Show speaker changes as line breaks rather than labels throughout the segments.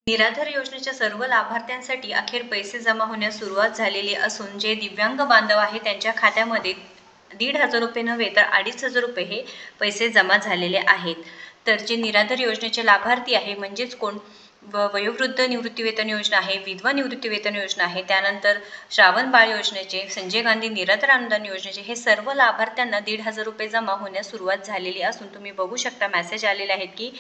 निराधार योजनेच्या सर्व लाभार्थ्यांसाठी अखेर पैसे जमा होण्यास सुरुवात झालेली असून जे दिव्यांग बांधव आहे त्यांच्या खात्यामध्ये 1,500 रुपये नव्हे तर 2,500 रुपये हे पैसे जमा झालेले आहेत। तर जे निराधार योजनेचे लाभार्थी आहे म्हणजेच कोण वयोवृद्ध निवृत्तीवेतन योजना आहे, विधवा निवृत्तीवेतन योजना आहे, त्यानंतर श्रावण बाळ योजनेचे, संजय गांधी निराधार अनुदान योजनेचे हे सर्व लाभार्थ्यांना 1,500 रुपये जमा होण्यास सुरुवात झालेली असून तुम्ही बघू शकता मेसेज आलेले आहेत की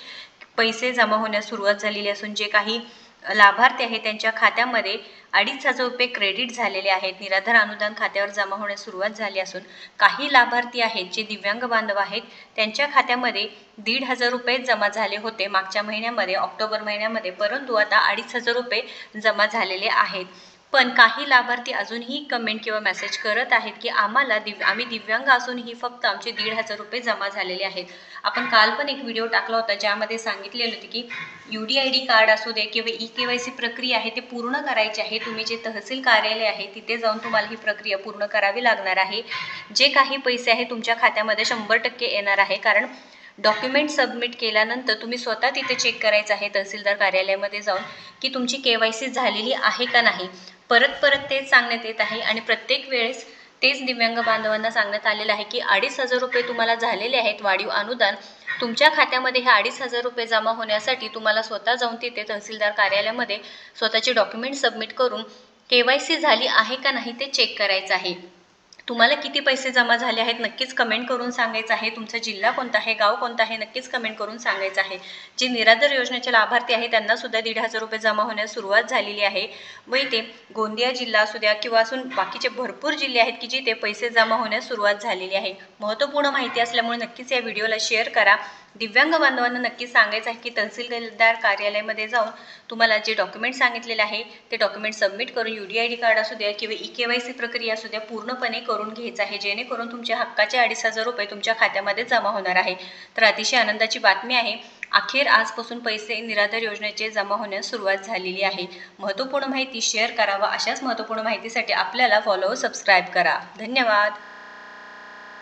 पैसे जमा होण्यास सुरुवात झालेली असून जे काही लाभार्थी आहेत त्यांच्या खात्यामध्ये 2,500 रुपये क्रेडिट झालेले आहेत। निराधार अनुदान खात्यावर जमा होण्यास सुरुवात झाली असून काही लाभार्थी आहेत जे दिव्यांग बांधव आहेत त्यांच्या खात्यामध्ये 1,500 रुपये जमा झाले होते मागच्या महिन्यामध्ये ऑक्टोबर महिन्यामध्ये, परंतु आता 2,500 रुपये जमा झालेले आहेत। पण काही लाभार्थी अजूनही कमेंट किंवा मेसेज करत आहेत की आम्ही दिव्यांग असूनही फक्त आमचे 1,500 रुपये जमा झालेले आहेत। आपण काल पण एक व्हिडिओ टाकला होता ज्यामध्ये सांगितलेलं होते की UDID कार्ड असू दे किंवा EKYC प्रक्रिया आहे ते पूर्ण करायची आहे। तुम्ही जे तहसील कार्यालय आहे तिथे जाऊन तुम्हाला ही प्रक्रिया पूर्ण करावी लागणार आहे। जे काही पैसे आहे तुमच्या खात्यामध्ये 100% येणार आहे, कारण डॉक्युमेंट सबमिट केल्यानंतर तुम्ही स्वतः तिथे चेक करायचं आहे तहसीलदार कार्यालयामध्ये जाऊन की तुमची KYC झालेली आहे का नाही। परत तेच सांगण्यात येत आहे आणि प्रत्येक वेळेस तेच दिव्यांग बांधवांना सांगण्यात आलेलं आहे की 2,500 रुपये तुम्हाला झालेले आहेत वाढीव अनुदान। तुमच्या खात्यामध्ये हे 2,500 रुपये जमा होण्यासाठी तुम्हाला स्वतः जाऊन तिथे तहसीलदार कार्यालयामध्ये स्वतःचे डॉक्युमेंट सबमिट करून KYC झाली आहे का नाही ते चेक करायचं आहे। तुम्हाला किती पैसे जमा झाले आहेत नक्कीच कमेंट करून सांगायचं आहे। तुमचा जिल्हा कोणता आहे, गाव कोणता आहे नक्कीच कमेंट करून सांगायचं आहे। जे निराधार योजनेचे लाभार्थी आहे त्यांना सुद्धा 1,500 रुपये जमा होण्यास सुरुवात झालेली आहे व इथे गोंदिया जिल्हा असू द्या किंवा असून बाकीचे भरपूर जिल्हे आहेत की जिथे पैसे जमा होण्यास सुरुवात झालेली आहे। महत्त्वपूर्ण माहिती असल्यामुळे नक्कीच या व्हिडिओला शेअर करा। दिव्यांग बांधवांना नक्कीच सांगायचं आहे की तहसीलदार कार्यालयामध्ये जाऊन तुम्हाला जे डॉक्युमेंट सांगितलेले आहे ते डॉक्युमेंट सबमिट करून UDID कार्ड असू द्या किंवा EKYC प्रक्रिया असू द्या पूर्णपणे करून घ्यायचं आहे, जेणेकरून तुमच्या हक्काचे 2,500 रुपये तुमच्या खात्यामध्ये जमा होणार आहे। तर अतिशय आनंदाची बातमी आहे, अखेर आजपासून पैसे निराधार योजनेचे जमा होण्यास सुरुवात झालेली आहे। महत्त्वपूर्ण माहिती शेअर करा व अशाच महत्त्वपूर्ण माहितीसाठी आपल्याला फॉलो व सबस्क्राईब करा। धन्यवाद।